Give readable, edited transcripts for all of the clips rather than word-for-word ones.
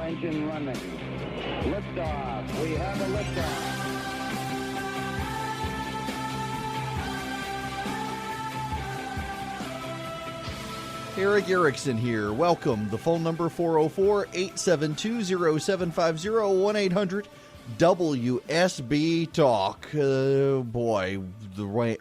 engine running. Liftoff. We have a liftoff. Eric Erickson here. Welcome. The phone number 404-872-0750, 1-800-WSB Talk. Boy, the rain.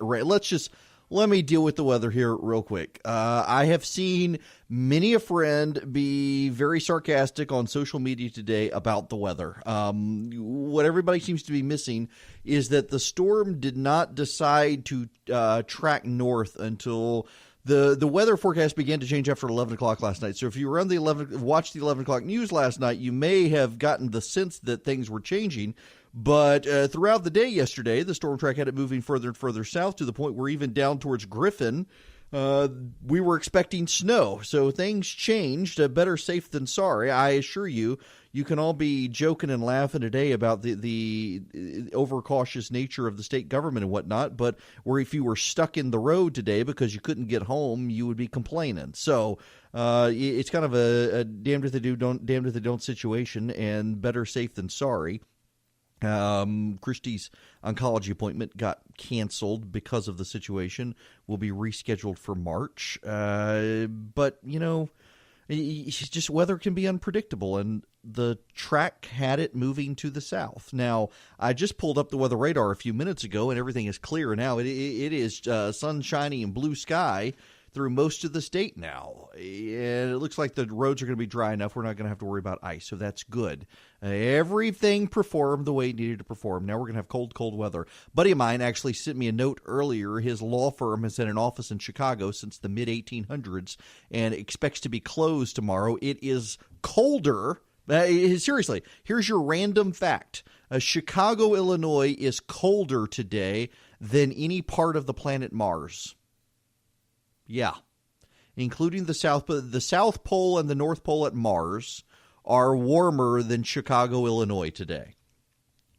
Let me deal with the weather here real quick. I have seen many a friend be very sarcastic on social media today about the weather. What everybody seems to be missing is that the storm did not decide to track north until the weather forecast began to change after 11 o'clock last night. So if you were on watched the 11 o'clock news last night, you may have gotten the sense that things were changing. But throughout the day yesterday, the storm track had it moving further and further south to the point where even down towards Griffin, we were expecting snow. So things changed. Better safe than sorry. I assure you, you can all be joking and laughing today about the overcautious nature of the state government and whatnot. But where if you were stuck in the road today because you couldn't get home, you would be complaining. So it's kind of a damned if they do, damned if they don't situation, and better safe than sorry. Christie's oncology appointment got canceled because of the situation. Will be rescheduled for March. But, you know, it's just weather can be unpredictable, and the track had it moving to the south. Now, I just pulled up the weather radar a few minutes ago, and everything is clear now. It is sunshiny and blue sky through most of the state now. And it looks like the roads are going to be dry enough. We're not going to have to worry about ice, so that's good. Everything performed the way it needed to perform. Now we're going to have cold, cold weather. A buddy of mine actually sent me a note earlier. His law firm has had an office in Chicago since the mid-1800s and expects to be closed tomorrow. It is colder. Seriously, here's your random fact. Chicago, Illinois is colder today than any part of the planet Mars. Yeah, including the South Pole and the North Pole at Mars are warmer than Chicago, Illinois today.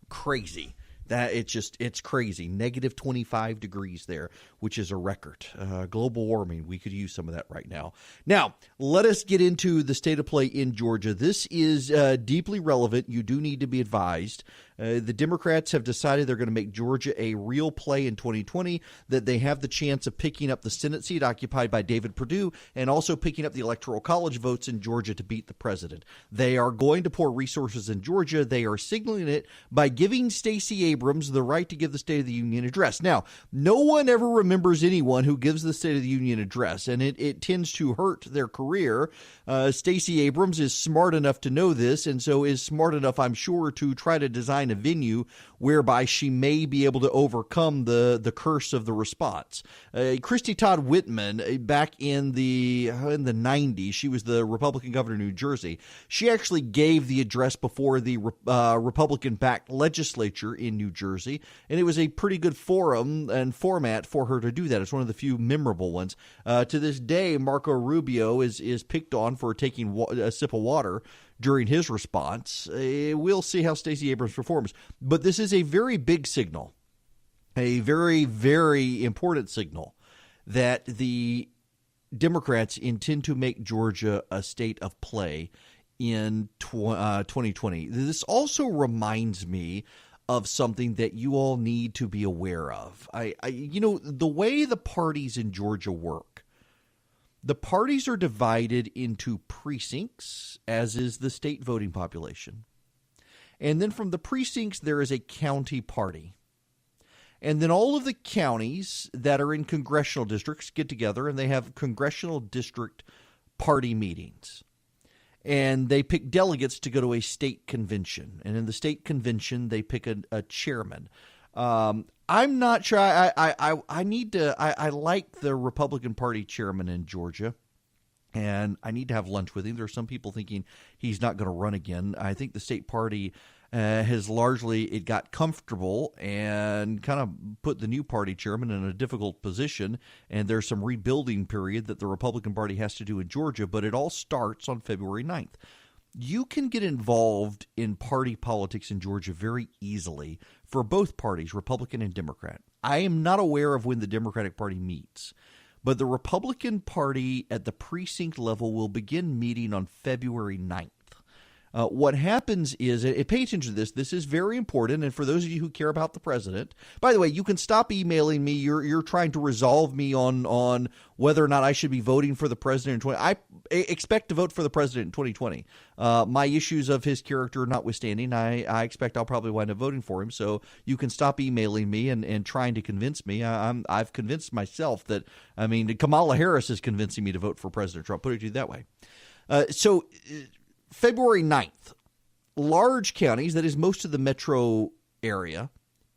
Crazy. It's crazy. Negative 25 degrees there, which is a record. Global warming, we could use some of that right now. Now, let us get into the state of play in Georgia. This is deeply relevant. You do need to be advised. The Democrats have decided they're going to make Georgia a real play in 2020, that they have the chance of picking up the Senate seat occupied by David Perdue and also picking up the Electoral College votes in Georgia to beat the president. They are going to pour resources in Georgia. They are signaling it by giving Stacey Abrams the right to give the State of the Union address. Now, no one ever remembers anyone who gives the State of the Union address, and it tends to hurt their career. Stacey Abrams is smart enough to know this, and so is smart enough, I'm sure, to try to design a venue whereby she may be able to overcome the curse of the response. Christy Todd Whitman, back in the 90s, she was the Republican governor of New Jersey. She actually gave the address before the Republican-backed legislature in New Jersey, and it was a pretty good forum and format for her to do that. It's one of the few memorable ones. To this day, Marco Rubio is picked on for taking a sip of water during his response. We'll see how Stacey Abrams performs. But this is a very big signal, a very, very important signal that the Democrats intend to make Georgia a state of play in 2020. This also reminds me of something that you all need to be aware of. The way the parties in Georgia work, the parties are divided into precincts, as is the state voting population. And then from the precincts, there is a county party. And then all of the counties that are in congressional districts get together and they have congressional district party meetings. And they pick delegates to go to a state convention. And in the state convention, they pick a chairman. I'm not sure. I like the Republican Party chairman in Georgia, and I need to have lunch with him. There are some people thinking he's not going to run again. I think the state party has largely got comfortable and kind of put the new party chairman in a difficult position, and there's some rebuilding period that the Republican Party has to do in Georgia, but it all starts on February 9th. You can get involved in party politics in Georgia very easily for both parties, Republican and Democrat. I am not aware of when the Democratic Party meets, but the Republican Party at the precinct level will begin meeting on February 9th. What happens is, pay attention to this. This is very important. And for those of you who care about the president, by the way, you can stop emailing me. You're trying to resolve me on whether or not I should be voting for the president in 20. I expect to vote for the president in 2020. My issues of his character notwithstanding, I expect I'll probably wind up voting for him. So you can stop emailing me and trying to convince me. I've convinced myself that, Kamala Harris is convincing me to vote for President Trump. Put it to you that way. So February 9th, large counties, that is most of the metro area,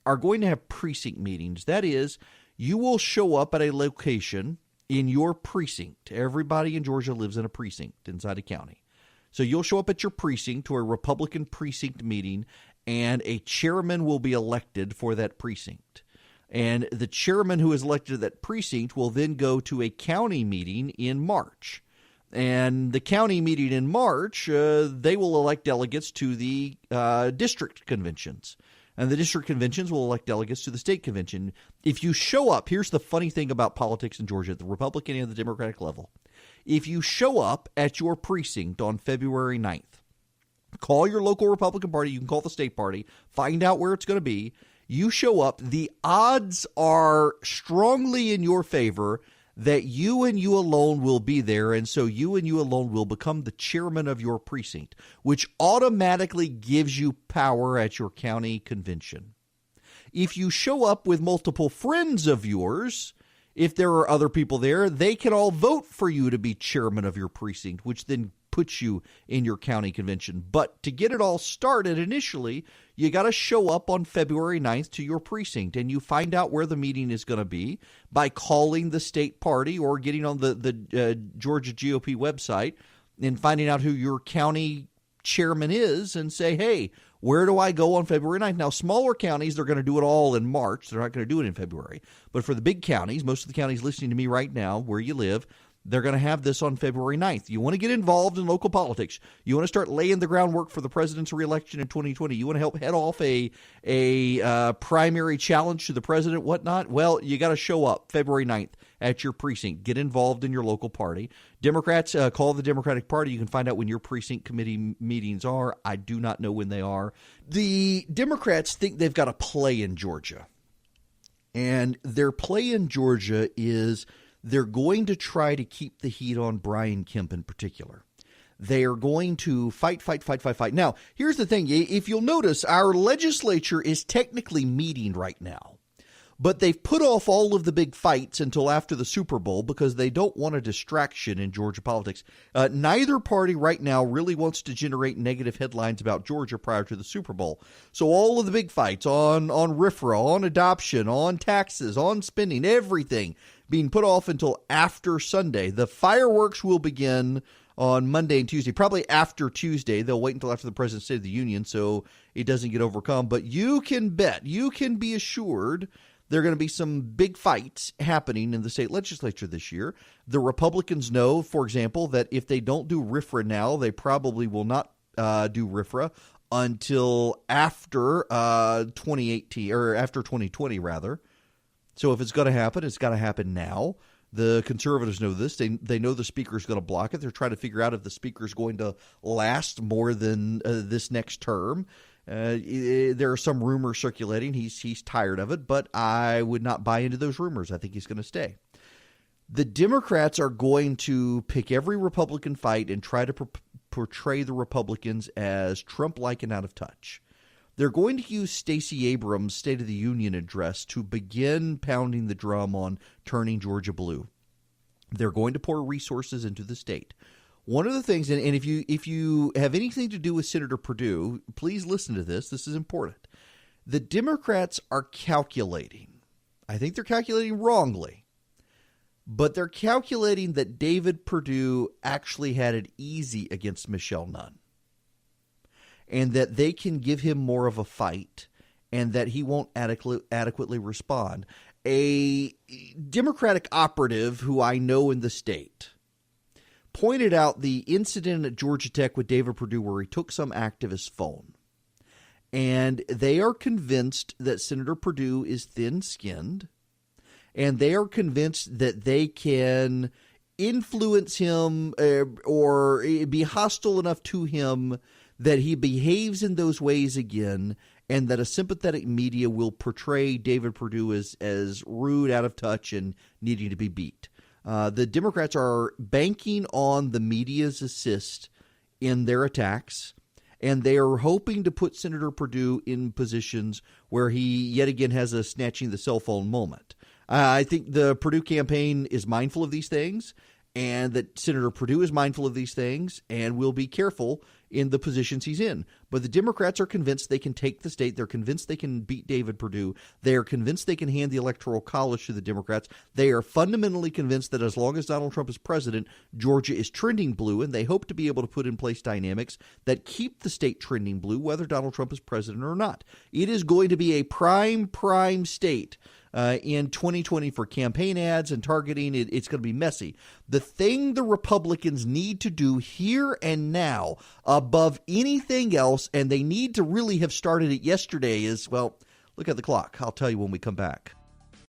are going to have precinct meetings. That is, you will show up at a location in your precinct. Everybody in Georgia lives in a precinct inside a county. So you'll show up at your precinct to a Republican precinct meeting, and a chairman will be elected for that precinct. And the chairman who is elected at that precinct will then go to a county meeting in March. And the county meeting in March, they will elect delegates to the district conventions. And the district conventions will elect delegates to the state convention. If you show up, here's the funny thing about politics in Georgia at the Republican and the Democratic level. If you show up at your precinct on February 9th, call your local Republican Party, you can call the state party, find out where it's going to be. You show up, the odds are strongly in your favor that you and you alone will be there, and so you and you alone will become the chairman of your precinct, which automatically gives you power at your county convention. If you show up with multiple friends of yours, if there are other people there, they can all vote for you to be chairman of your precinct, which then puts you in your county convention. But to get it all started initially, you got to show up on February 9th to your precinct, and you find out where the meeting is going to be by calling the state party or getting on the Georgia GOP website and finding out who your county chairman is and say, hey, where do I go on February 9th? Now, smaller counties, they're going to do it all in March. They're not going to do it in February. But for the big counties, most of the counties listening to me right now, where you live, they're going to have this on February 9th. You want to get involved in local politics. You want to start laying the groundwork for the president's reelection in 2020. You want to help head off a primary challenge to the president, whatnot. Well, you got to show up February 9th at your precinct. Get involved in your local party. Democrats, call the Democratic Party. You can find out when your precinct committee meetings are. I do not know when they are. The Democrats think they've got a play in Georgia. And their play in Georgia is they're going to try to keep the heat on Brian Kemp in particular. They are going to fight. Now, here's the thing. If you'll notice, our legislature is technically meeting right now. But they've put off all of the big fights until after the Super Bowl because they don't want a distraction in Georgia politics. Neither party right now really wants to generate negative headlines about Georgia prior to the Super Bowl. So all of the big fights on RFRA, on adoption, on taxes, on spending, everything being put off until after Sunday. The fireworks will begin on Monday and Tuesday, probably after Tuesday. They'll wait until after the President's State of the Union so it doesn't get overcome. But you can bet, you can be assured there are going to be some big fights happening in the state legislature this year. The Republicans know, for example, that if they don't do RFRA now, they probably will not do RFRA until after 2018 or after 2020, rather. So if it's going to happen, it's got to happen now. The conservatives know this. They know the speaker is going to block it. They're trying to figure out if the speaker is going to last more than this next term. There are some rumors circulating. He's tired of it, but I would not buy into those rumors. I think he's going to stay. The Democrats are going to pick every Republican fight and try to portray the Republicans as Trump-like and out of touch. They're going to use Stacey Abrams' State of the Union address to begin pounding the drum on turning Georgia blue. They're going to pour resources into the state. One of the things, and if you have anything to do with Senator Perdue, please listen to this. This is important. The Democrats are calculating. I think they're calculating wrongly, but they're calculating that David Perdue actually had it easy against Michelle Nunn, and that they can give him more of a fight, and that he won't adequately respond. A Democratic operative who I know in the state pointed out the incident at Georgia Tech with David Perdue where he took some activist's phone. And they are convinced that Senator Perdue is thin-skinned, and they are convinced that they can influence him or be hostile enough to him that he behaves in those ways again, and that a sympathetic media will portray David Perdue as rude, out of touch, and needing to be beat. The Democrats are banking on the media's assist in their attacks, and they are hoping to put Senator Perdue in positions where he yet again has a snatching the cell phone moment. I think the Perdue campaign is mindful of these things, and that Senator Perdue is mindful of these things and will be careful in the positions he's in. But the Democrats are convinced they can take the state. They're convinced they can beat David Perdue. They are convinced they can hand the Electoral College to the Democrats. They are fundamentally convinced that as long as Donald Trump is president, Georgia is trending blue, and they hope to be able to put in place dynamics that keep the state trending blue, whether Donald Trump is president or not. It is going to be a prime state in 2020 for campaign ads and targeting. It's going to be messy. The thing the Republicans need to do here and now above anything else, and they need to really have started it yesterday, is, well, look at the clock. I'll tell you when we come back.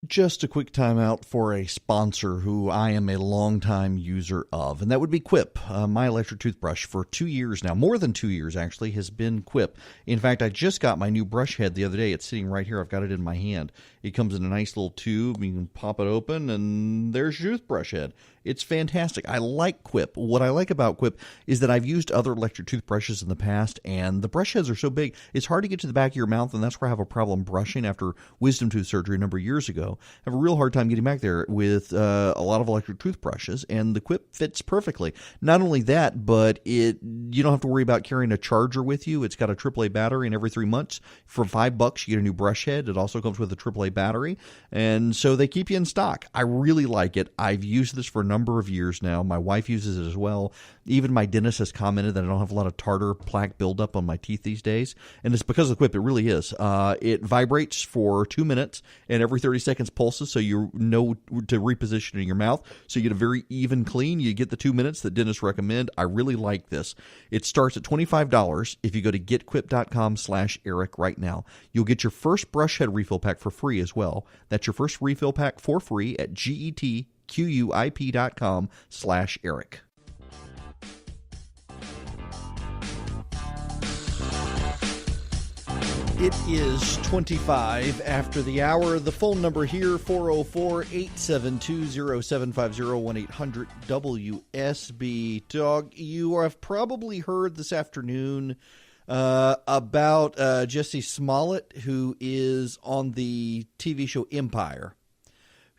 Just a quick timeout for a sponsor who I am a longtime user of, and that would be Quip. My electric toothbrush for 2 years now, more than 2 years actually, has been Quip. In fact, I just got my new brush head the other day. It's sitting right here. I've got it in my hand. It comes in a nice little tube. You can pop it open, and there's your toothbrush head. It's fantastic. I like Quip. What I like about Quip is that I've used other electric toothbrushes in the past, and the brush heads are so big, it's hard to get to the back of your mouth, and that's where I have a problem brushing after wisdom tooth surgery a number of years ago. I have a real hard time getting back there with a lot of electric toothbrushes, and the Quip fits perfectly. Not only that, but you don't have to worry about carrying a charger with you. It's got a AAA battery, and every 3 months for $5 you get a new brush head. It also comes with a AAA battery, and so they keep you in stock. I really like it. I've used this for a number of years now. My wife uses it as well. Even my dentist has commented that I don't have a lot of tartar plaque buildup on my teeth these days, and it's because of the Quip. It really is. It vibrates for 2 minutes, and every 30 seconds pulses, so you know to reposition it in your mouth, so you get a very even clean. You get the 2 minutes that dentists recommend. I really like this. It starts at $25 if you go to getquip.com/Eric right now. You'll get your first brush head refill pack for free as well. That's your first refill pack for free at getquip.com/Eric. It is 25 after the hour. The phone number here, 404-872-0750, 1-800-WSB-TALK. You have probably heard this afternoon about Jussie Smollett, who is on the TV show Empire,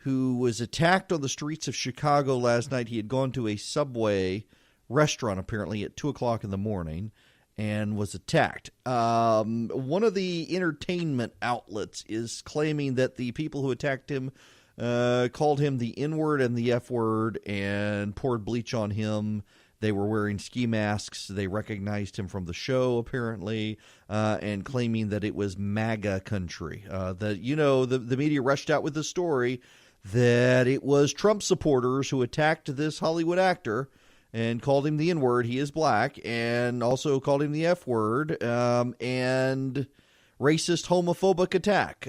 who was attacked on the streets of Chicago last night. He had gone to a Subway restaurant, apparently, at 2 o'clock in the morning, and was attacked. One of the entertainment outlets is claiming that the people who attacked him called him the N-word and the F-word and poured bleach on him. They were wearing ski masks. They recognized him from the show, apparently, and claiming that it was MAGA country. The media rushed out with the story that it was Trump supporters who attacked this Hollywood actor and called him the N-word. He is black, and also called him the F-word, and racist, homophobic attack.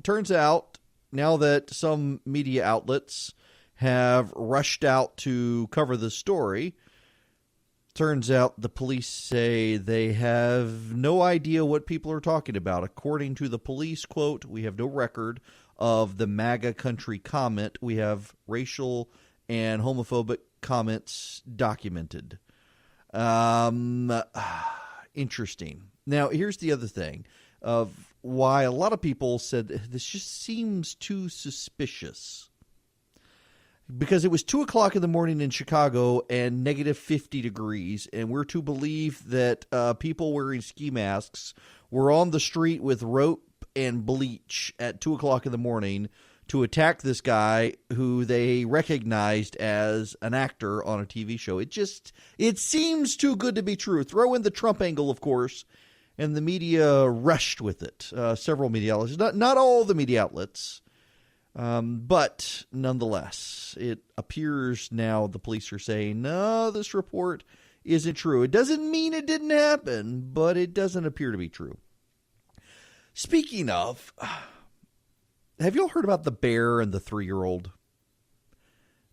Turns out now that some media outlets have rushed out to cover the story, turns out the police say they have no idea what people are talking about. According to the police, quote, "We have no record of the MAGA country comment. We have racial and homophobic comments documented." Interesting. Now, here's the other thing of why a lot of people said this just seems too suspicious. Because it was 2 o'clock in the morning in Chicago and negative 50 degrees, and we're to believe that people wearing ski masks were on the street with rope and bleach at 2 o'clock in the morning to attack this guy who they recognized as an actor on a TV show. It seems too good to be true. Throw in the Trump angle, of course, and the media rushed with it. Several media outlets, not all the media outlets, but nonetheless, it appears now the police are saying, no, this report isn't true. It doesn't mean it didn't happen, but it doesn't appear to be true. Speaking of, have you all heard about the bear and the 3-year-old?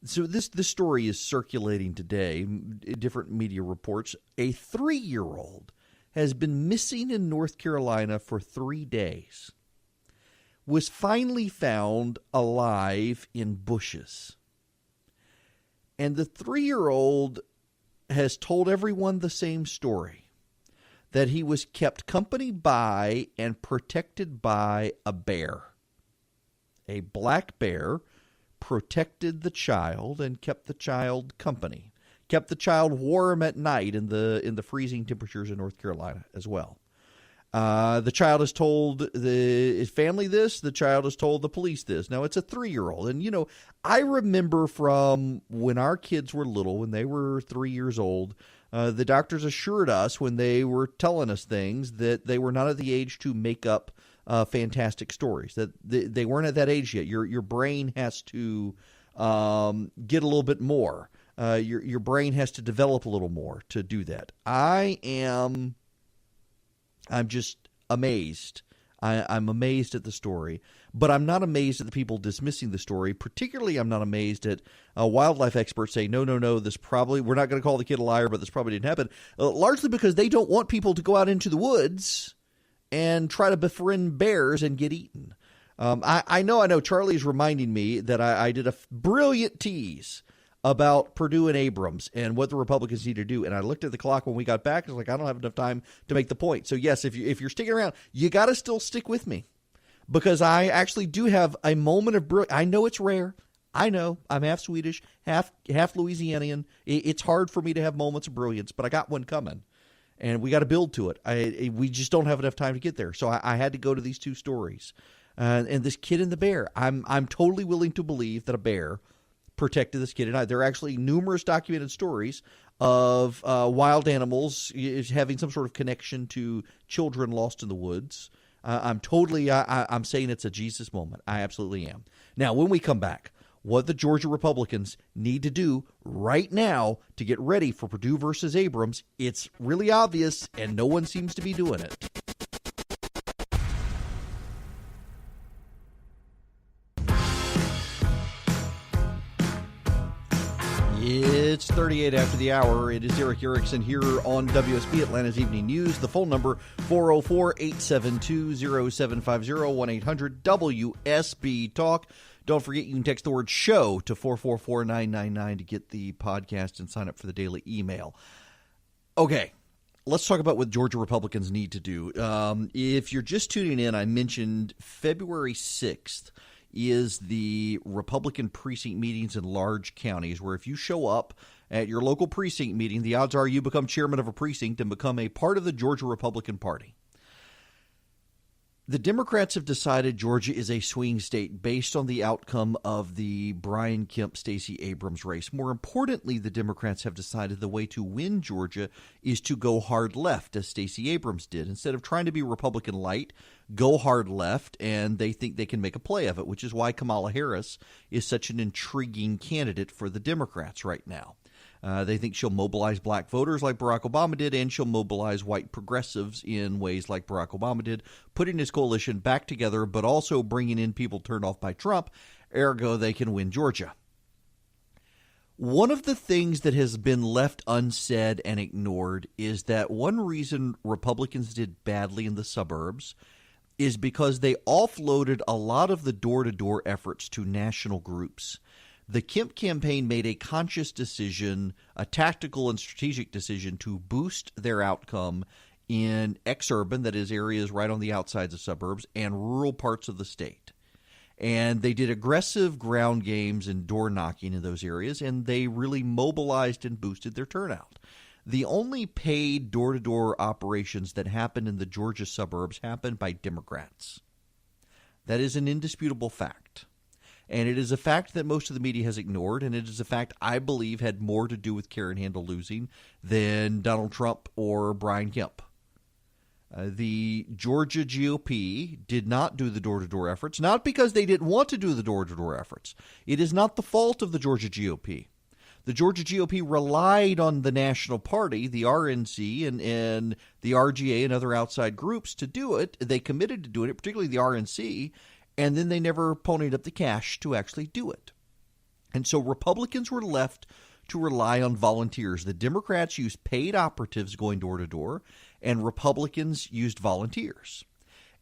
So this story is circulating today, different media reports. A 3-year-old has been missing in North Carolina for 3 days, was finally found alive in bushes. And the 3-year-old has told everyone the same story, that he was kept company by and protected by a bear. A black bear protected the child and kept the child company, kept the child warm at night in the freezing temperatures in North Carolina as well. The child has told his family this. The child has told the police this. Now, it's a 3-year-old. And, I remember from when our kids were little, when they were 3 years old, the doctors assured us when they were telling us things that they were not at the age to make up fantastic stories, that they weren't at that age yet. Your brain has to get a little bit more. Your brain has to develop a little more to do that. I'm just amazed. I'm amazed at the story, but I'm not amazed at the people dismissing the story. Particularly, I'm not amazed at wildlife experts saying, no, we're not going to call the kid a liar, but this probably didn't happen. Largely because they don't want people to go out into the woods and try to befriend bears and get eaten. I know. Charlie is reminding me that I did a brilliant tease about Perdue and Abrams and what the Republicans need to do. And I looked at the clock when we got back. I was like, I don't have enough time to make the point. So, yes, if you're sticking around, you got to still stick with me, because I actually do have a moment of brilliance. I know it's rare. I know. I'm half Swedish, half Louisianian. It's hard for me to have moments of brilliance, but I got one coming. And we got to build to it. We just don't have enough time to get there. So I had to go to these two stories. And this kid and the bear. I'm totally willing to believe that a bear protected this kid and I. There are actually numerous documented stories of wild animals having some sort of connection to children lost in the woods. I'm saying it's a Jesus moment. I absolutely am. Now, when we come back, what the Georgia Republicans need to do right now to get ready for Perdue versus Abrams, it's really obvious, and no one seems to be doing it. It's 38 after the hour. It is Erick Erickson here on WSB Atlanta's Evening News. The phone number, 404-872-0750, 1-800-WSB-TALK. Don't forget, you can text the word SHOW to 444-999 to get the podcast and sign up for the daily email. Okay, let's talk about what Georgia Republicans need to do. If you're just tuning in, I mentioned February 6th is the Republican precinct meetings in large counties, where if you show up at your local precinct meeting, the odds are you become chairman of a precinct and become a part of the Georgia Republican Party. The Democrats have decided Georgia is a swing state based on the outcome of the Brian Kemp-Stacey Abrams race. More importantly, the Democrats have decided the way to win Georgia is to go hard left, as Stacey Abrams did. Instead of trying to be Republican light, go hard left, and they think they can make a play of it, which is why Kamala Harris is such an intriguing candidate for the Democrats right now. They think she'll mobilize black voters like Barack Obama did, and she'll mobilize white progressives in ways like Barack Obama did, putting his coalition back together, but also bringing in people turned off by Trump. Ergo, they can win Georgia. One of the things that has been left unsaid and ignored is that one reason Republicans did badly in the suburbs is because they offloaded a lot of the door-to-door efforts to national groups. The Kemp campaign made a conscious decision, a tactical and strategic decision, to boost their outcome in exurban, that is areas right on the outsides of suburbs, and rural parts of the state. And they did aggressive ground games and door knocking in those areas, and they really mobilized and boosted their turnout. The only paid door-to-door operations that happened in the Georgia suburbs happened by Democrats. That is an indisputable fact. And it is a fact that most of the media has ignored, and it is a fact I believe had more to do with Karen Handel losing than Donald Trump or Brian Kemp. The Georgia GOP did not do the door-to-door efforts, not because they didn't want to do the door-to-door efforts. It is not the fault of the Georgia GOP. The Georgia GOP relied on the National Party, the RNC, and the RGA and other outside groups to do it. They committed to doing it, particularly the RNC, and then they never ponied up the cash to actually do it. And so Republicans were left to rely on volunteers. The Democrats used paid operatives going door to door, and Republicans used volunteers.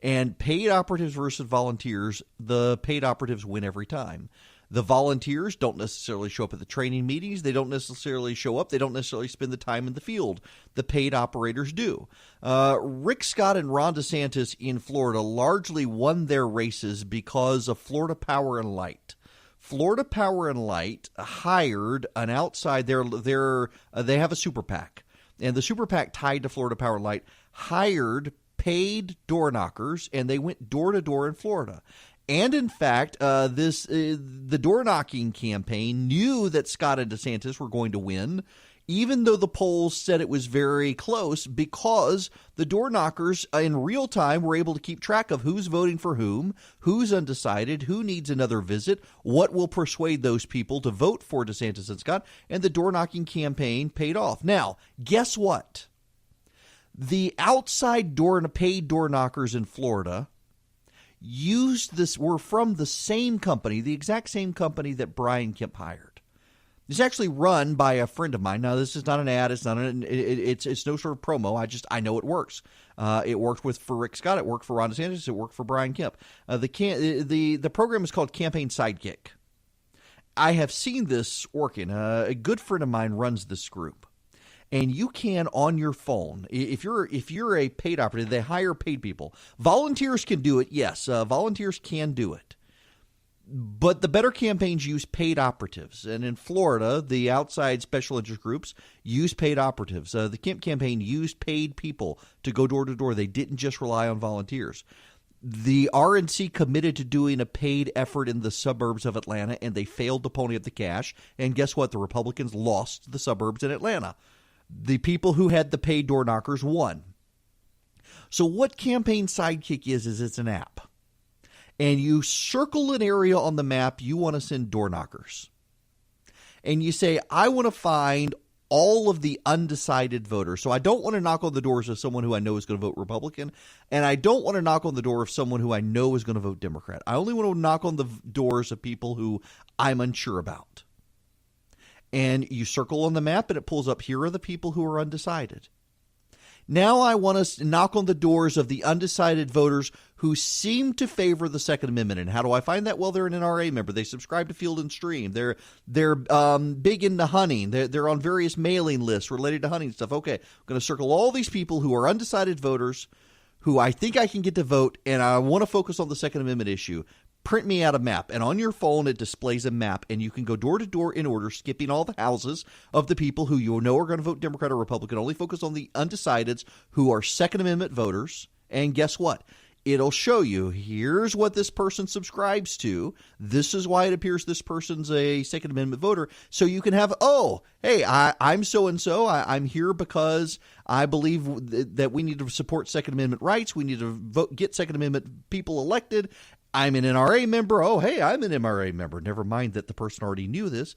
And paid operatives versus volunteers, the paid operatives win every time. The volunteers don't necessarily show up at the training meetings. They don't necessarily show up. They don't necessarily spend the time in the field. The paid operators do. Rick Scott and Ron DeSantis in Florida largely won their races because of Florida Power and Light. Florida Power and Light hired an outside. They have a super PAC, and the super PAC tied to Florida Power and Light hired paid door knockers, and they went door to door in Florida. And in fact, the door knocking campaign knew that Scott and DeSantis were going to win, even though the polls said it was very close, because the door knockers in real time were able to keep track of who's voting for whom, who's undecided, who needs another visit, what will persuade those people to vote for DeSantis and Scott, and the door knocking campaign paid off. Now, guess what? The outside paid door knockers in Florida were from the same company, the exact same company that Brian Kemp hired. It's actually run by a friend of mine. Now, this is not an ad. It's not it's no sort of promo. I know it works. It worked for Rick Scott. It worked for Ron DeSantis. It worked for Brian Kemp. The program is called Campaign Sidekick. I have seen this working. A good friend of mine runs this group. And you can, on your phone, if you're a paid operative, they hire paid people. Volunteers can do it, yes. Volunteers can do it. But the better campaigns use paid operatives. And in Florida, the outside special interest groups use paid operatives. The Kemp campaign used paid people to go door to door. They didn't just rely on volunteers. The RNC committed to doing a paid effort in the suburbs of Atlanta, and they failed to pony up the cash. And guess what? The Republicans lost the suburbs in Atlanta. The people who had the paid door knockers won. So what Campaign Sidekick is it's an app. And you circle an area on the map you want to send door knockers. And you say, I want to find all of the undecided voters. So I don't want to knock on the doors of someone who I know is going to vote Republican. And I don't want to knock on the door of someone who I know is going to vote Democrat. I only want to knock on the doors of people who I'm unsure about. And you circle on the map, and it pulls up, here are the people who are undecided. Now I want to knock on the doors of the undecided voters who seem to favor the Second Amendment. And how do I find that? Well, they're an NRA member. They subscribe to Field and Stream. They're big into hunting. They're on various mailing lists related to hunting stuff. Okay, I'm going to circle all these people who are undecided voters who I think I can get to vote, and I want to focus on the Second Amendment issue. Print me out a map, and on your phone it displays a map, and you can go door to door in order, skipping all the houses of the people who you know are going to vote Democrat or Republican. Only focus on the undecideds who are Second Amendment voters, and guess what? It'll show you, here's what this person subscribes to. This is why it appears this person's a Second Amendment voter. So you can have, I'm so-and-so. I'm here because I believe that we need to support Second Amendment rights. We need to get Second Amendment people elected. I'm an NRA member. Oh, hey, I'm an NRA member. Never mind that the person already knew this.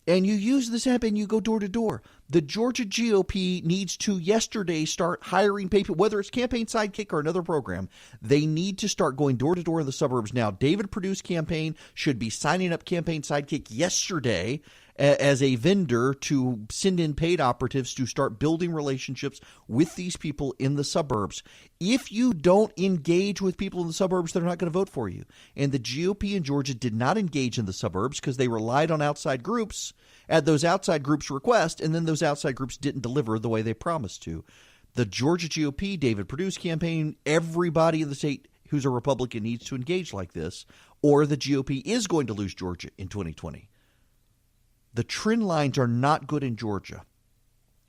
And you use this app and you go door to door. The Georgia GOP needs to yesterday start hiring people, whether it's Campaign Sidekick or another program. They need to start going door to door in the suburbs now. David Perdue's campaign should be signing up Campaign Sidekick yesterday as a vendor to send in paid operatives to start building relationships with these people in the suburbs. If you don't engage with people in the suburbs, they're not going to vote for you. And the GOP in Georgia did not engage in the suburbs because they relied on outside groups at those outside groups' request, and then those outside groups didn't deliver the way they promised to. The Georgia GOP, David Perdue's campaign, everybody in the state who's a Republican needs to engage like this, or the GOP is going to lose Georgia in 2020. The trend lines are not good in Georgia.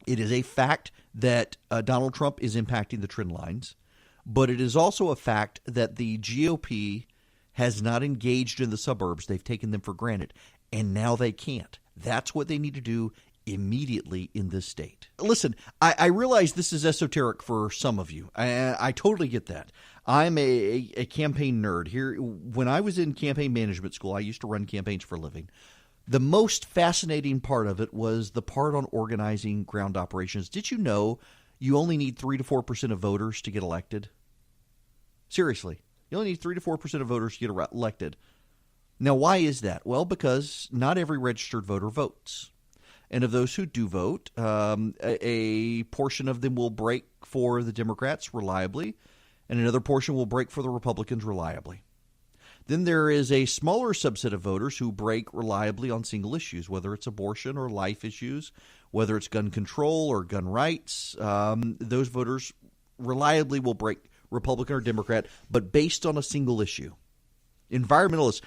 It is a fact that Donald Trump is impacting the trend lines, but it is also a fact that the GOP has not engaged in the suburbs. They've taken them for granted, and now they can't. That's what they need to do immediately in this state. Listen, I realize this is esoteric for some of you. I totally get that. I'm a campaign nerd. Here, when I was in campaign management school, I used to run campaigns for a living. The most fascinating part of it was the part on organizing ground operations. Did you know you only need 3 to 4% of voters to get elected? Seriously, you only need 3 to 4% of voters to get elected. Now, why is that? Well, because not every registered voter votes. And of those who do vote, a portion of them will break for the Democrats reliably, and another portion will break for the Republicans reliably. Then there is a smaller subset of voters who break reliably on single issues, whether it's abortion or life issues, whether it's gun control or gun rights. Those voters reliably will break Republican or Democrat, but based on a single issue. Environmentalists,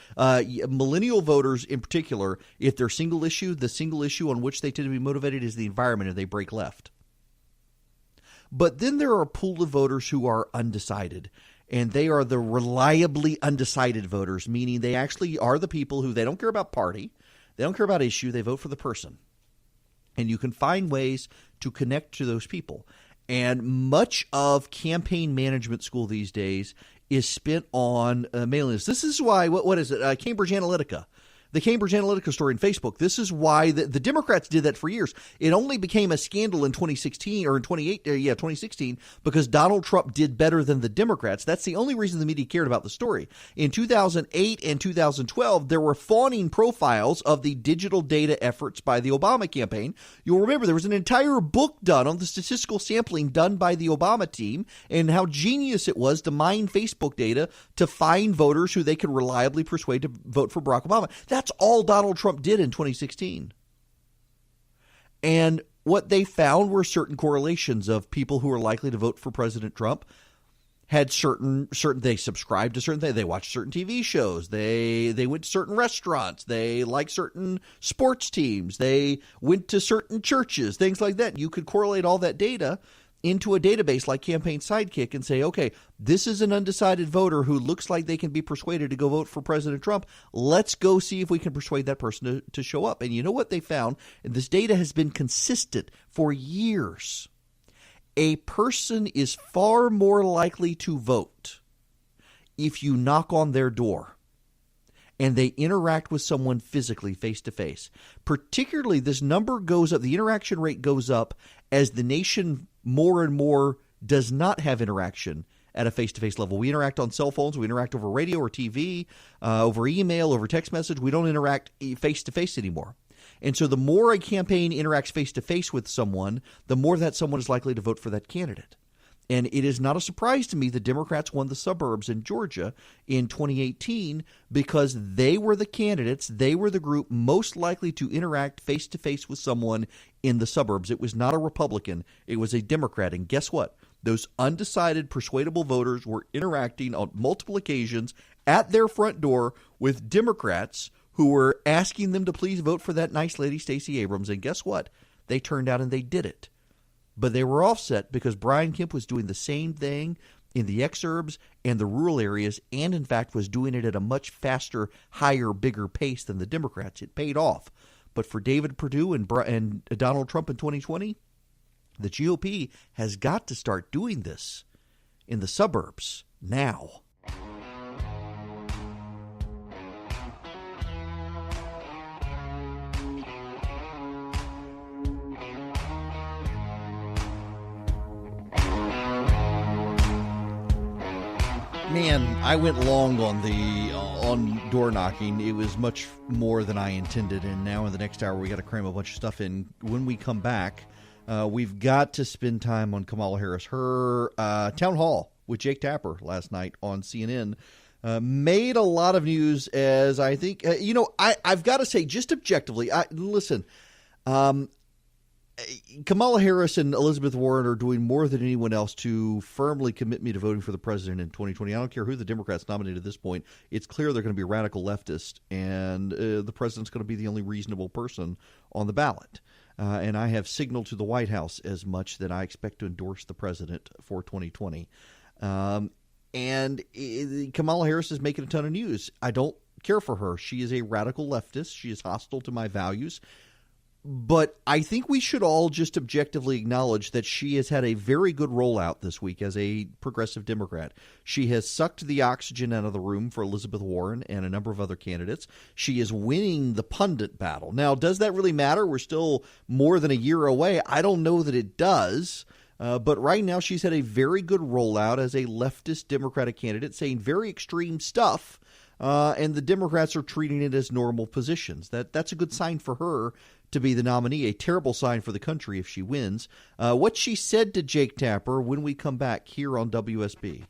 millennial voters in particular, if they're single issue, the single issue on which they tend to be motivated is the environment, and they break left. But then there are a pool of voters who are undecided, and they are the reliably undecided voters, meaning they actually are the people who they don't care about party, they don't care about issue, they vote for the person. And you can find ways to connect to those people. And much of campaign management school these days is spent on mailing lists. This is why, what is it, Cambridge Analytica. The Cambridge Analytica story in Facebook. This is why the Democrats did that for years. It only became a scandal in 2016 or in 2016 because Donald Trump did better than the Democrats. That's the only reason the media cared about the story. In 2008 and 2012, there were fawning profiles of the digital data efforts by the Obama campaign. You'll remember there was an entire book done on the statistical sampling done by the Obama team and how genius it was to mine Facebook data to find voters who they could reliably persuade to vote for Barack Obama. That's all Donald Trump did in 2016. And what they found were certain correlations of people who are likely to vote for President Trump had certain they subscribed to certain things. They watched certain TV shows. They went to certain restaurants. They liked certain sports teams. They went to certain churches, things like that. You could correlate all that data into a database like Campaign Sidekick and say, okay, this is an undecided voter who looks like they can be persuaded to go vote for President Trump. Let's go see if we can persuade that person to show up. And you know what they found? And this data has been consistent for years. A person is far more likely to vote if you knock on their door and they interact with someone physically, face-to-face. Particularly, this number goes up, the interaction rate goes up as the nation more and more does not have interaction at a face-to-face level. We interact on cell phones. We interact over radio or TV, over email, over text message. We don't interact face-to-face anymore. And so the more a campaign interacts face-to-face with someone, the more that someone is likely to vote for that candidate. And it is not a surprise to me the Democrats won the suburbs in Georgia in 2018 because they were the candidates, they were the group most likely to interact face-to-face with someone in the suburbs. It was not a Republican, it was a Democrat. And guess what? Those undecided, persuadable voters were interacting on multiple occasions at their front door with Democrats who were asking them to please vote for that nice lady, Stacey Abrams. And guess what? They turned out and they did it. But they were offset because Brian Kemp was doing the same thing in the exurbs and the rural areas and, in fact, was doing it at a much faster, higher, bigger pace than the Democrats. It paid off. But for David Perdue and Donald Trump in 2020, the GOP has got to start doing this in the suburbs now. Man, I went long on door knocking. It was much more than I intended, and now in the next hour we got to cram a bunch of stuff in. When we come back, we've got to spend time on Kamala Harris. Her town hall with Jake Tapper last night on CNN made a lot of news. As I think, I've got to say, just objectively, listen. Kamala Harris and Elizabeth Warren are doing more than anyone else to firmly commit me to voting for the president in 2020. I don't care who the Democrats nominate at this point. It's clear they're going to be a radical leftist, and the president's going to be the only reasonable person on the ballot. And I have signaled to the White House as much that I expect to endorse the president for 2020. And Kamala Harris is making a ton of news. I don't care for her. She is a radical leftist. She is hostile to my values. But I think we should all just objectively acknowledge that she has had a very good rollout this week as a progressive Democrat. She has sucked the oxygen out of the room for Elizabeth Warren and a number of other candidates. She is winning the pundit battle. Now, does that really matter? We're still more than a year away. I don't know that it does. But right now she's had a very good rollout as a leftist Democratic candidate, saying very extreme stuff and the Democrats are treating it as normal positions. That's a good sign for her to be the nominee, a terrible sign for the country if she wins. What she said to Jake Tapper when we come back here on WSB.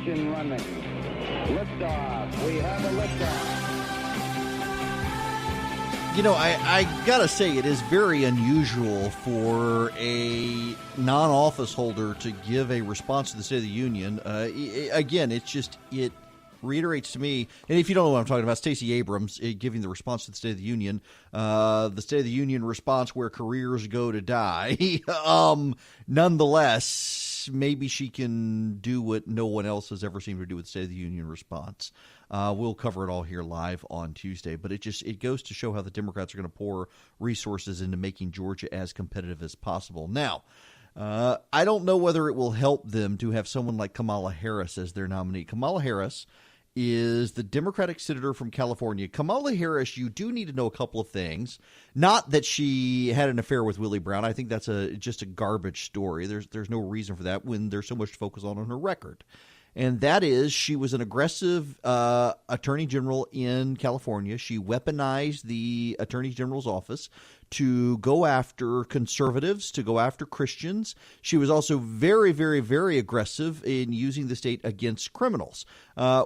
Running. Liftoff. We have a liftoff. You know, I gotta say, it is very unusual for a non-office holder to give a response to the State of the Union. Again, it reiterates to me, and if you don't know what I'm talking about, Stacey Abrams giving the response to the State of the Union, the State of the Union response where careers go to die. Nonetheless, maybe she can do what no one else has ever seemed to do with the State of the Union response. We'll cover it all here live on Tuesday, but it goes to show how the Democrats are going to pour resources into making Georgia as competitive as possible. Now, I don't know whether it will help them to have someone like Kamala Harris as their nominee. Kamala Harris is the Democratic senator from California. Kamala Harris, you do need to know a couple of things. Not that she had an affair with Willie Brown. I think that's just a garbage story. There's no reason for that when there's so much to focus on her record. And that is, she was an aggressive attorney general in California. She weaponized the attorney general's office to go after conservatives, to go after Christians. She was also very, very, very aggressive in using the state against criminals,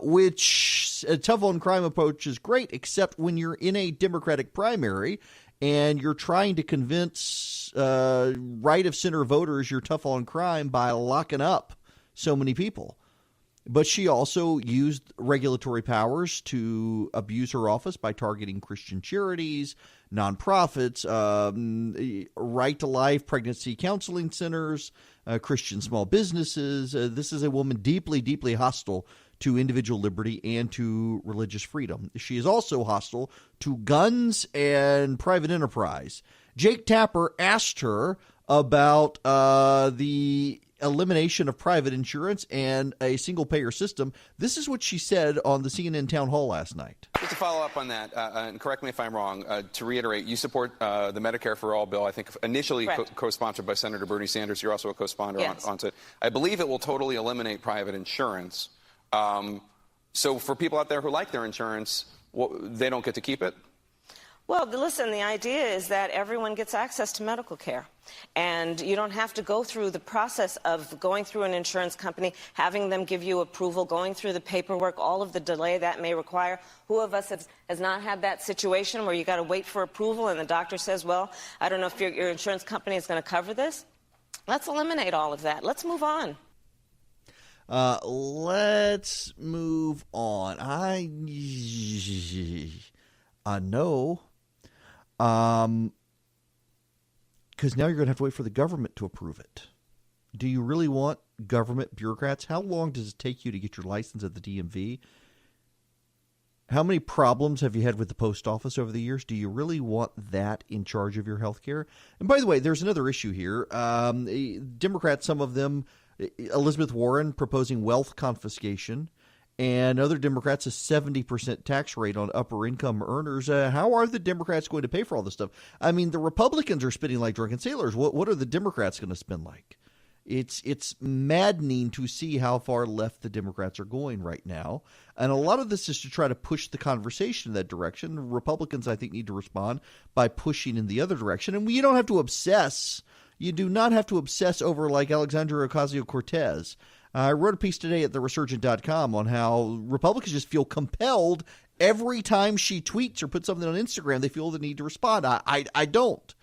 which a tough on crime approach is great, except when you're in a Democratic primary and you're trying to convince right of center voters you're tough on crime by locking up so many people. But she also used regulatory powers to abuse her office by targeting Christian charities, nonprofits, right to life pregnancy counseling centers, Christian small businesses. This is a woman deeply, deeply hostile to individual liberty and to religious freedom. She is also hostile to guns and private enterprise. Jake Tapper asked her about the elimination of private insurance and a single-payer system. This is what she said on the CNN town hall last night. Just to follow up on that, and correct me if I'm wrong, to reiterate, you support the Medicare for All bill, I think initially co-sponsored by Senator Bernie Sanders. You're also a co-sponsor on it. I believe it will totally eliminate private insurance. So for people out there who like their insurance, they don't get to keep it? Well, listen, the idea is that everyone gets access to medical care. And you don't have to go through the process of going through an insurance company, having them give you approval, going through the paperwork, all of the delay that may require. Who of us has not had that situation where you got to wait for approval and the doctor says, well, I don't know if your insurance company is going to cover this? Let's eliminate all of that. Let's move on. Let's move on. I know. Because now you're going to have to wait for the government to approve it. Do you really want government bureaucrats? How long does it take you to get your license at the DMV? How many problems have you had with the post office over the years? Do you really want that in charge of your health care? And by the way, there's another issue here. Democrats, some of them, Elizabeth Warren proposing wealth confiscation, and other Democrats a 70% tax rate on upper income earners. How are the Democrats going to pay for all this stuff? I mean, the Republicans are spending like drunken sailors. What are the Democrats going to spend like? It's maddening to see how far left the Democrats are going right now. And a lot of this is to try to push the conversation in that direction. Republicans, I think, need to respond by pushing in the other direction. And you don't have to obsess. You do not have to obsess over like Alexandria Ocasio-Cortez. I wrote a piece today at theresurgent.com on how Republicans just feel compelled every time she tweets or puts something on Instagram. They feel the need to respond. I don't.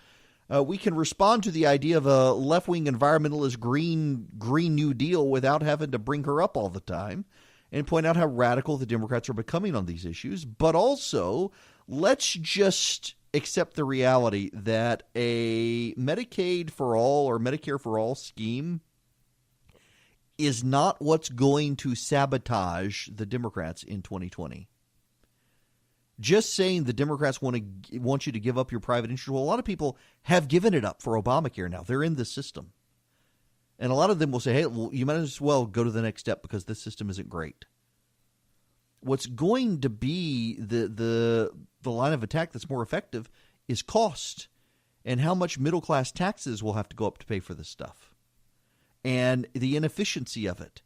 We can respond to the idea of a left-wing environmentalist Green New Deal without having to bring her up all the time and point out how radical the Democrats are becoming on these issues. But also, let's just accept the reality that a Medicaid for all or Medicare for all scheme is not what's going to sabotage the Democrats in 2020. Just saying the Democrats want you to give up your private insurance. Well, a lot of people have given it up for Obamacare now. They're in this system. And a lot of them will say, hey, well, you might as well go to the next step because this system isn't great. What's going to be the line of attack that's more effective is cost and how much middle-class taxes will have to go up to pay for this stuff and the inefficiency of it.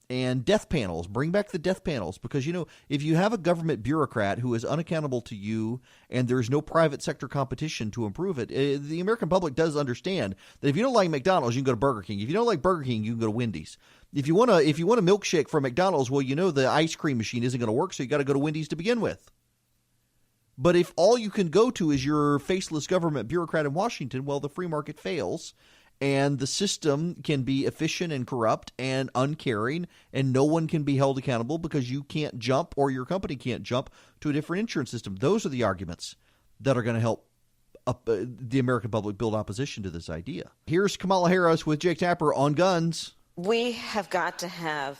And death panels, bring back the death panels, because, if you have a government bureaucrat who is unaccountable to you and there's no private sector competition to improve it, the American public does understand that if you don't like McDonald's, you can go to Burger King. If you don't like Burger King, you can go to Wendy's. If you want a milkshake from McDonald's, well, the ice cream machine isn't going to work, so you got to go to Wendy's to begin with. But if all you can go to is your faceless government bureaucrat in Washington, well, the free market fails. And the system can be efficient and corrupt and uncaring, and no one can be held accountable because you can't jump or your company can't jump to a different insurance system. Those are the arguments that are going to help the American public build opposition to this idea. Here's Kamala Harris with Jake Tapper on guns. We have got to have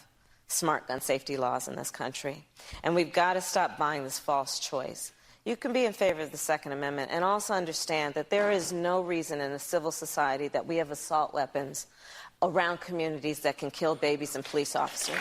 smart gun safety laws in this country, and we've got to stop buying this false choice. You can be in favor of the Second Amendment and also understand that there is no reason in a civil society that we have assault weapons around communities that can kill babies and police officers.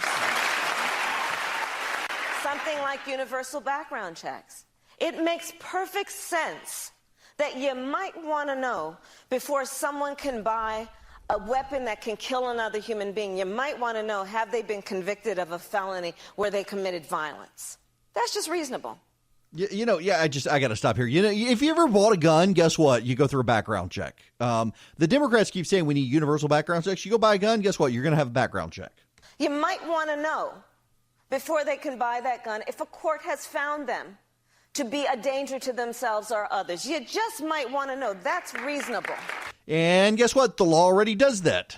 Something like universal background checks. It makes perfect sense that you might want to know before someone can buy a weapon that can kill another human being. You might want to know, have they been convicted of a felony where they committed violence? That's just reasonable. I got to stop here. If you ever bought a gun, guess what? You go through a background check. The Democrats keep saying we need universal background checks. You go buy a gun, guess what? You're going to have a background check. You might want to know before they can buy that gun if a court has found them to be a danger to themselves or others. You just might want to know. That's reasonable. And guess what? The law already does that.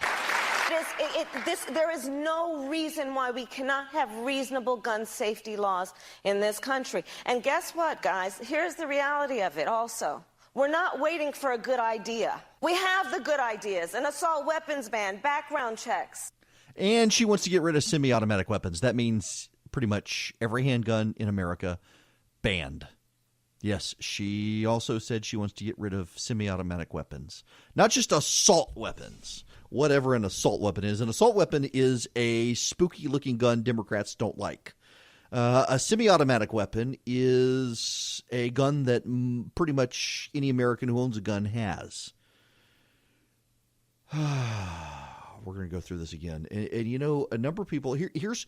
There is no reason why we cannot have reasonable gun safety laws in this country. And guess what, guys? Here's the reality of it also. We're not waiting for a good idea. We have the good ideas: an assault weapons ban, background checks. And she wants to get rid of semi-automatic weapons. That means pretty much every handgun in America banned. Yes, she also said she wants to get rid of semi-automatic weapons. Not just assault weapons. Whatever an assault weapon is. An assault weapon is a spooky-looking gun Democrats don't like. A semi-automatic weapon is a gun that pretty much any American who owns a gun has. We're going to go through this again. And a number of people... Here's...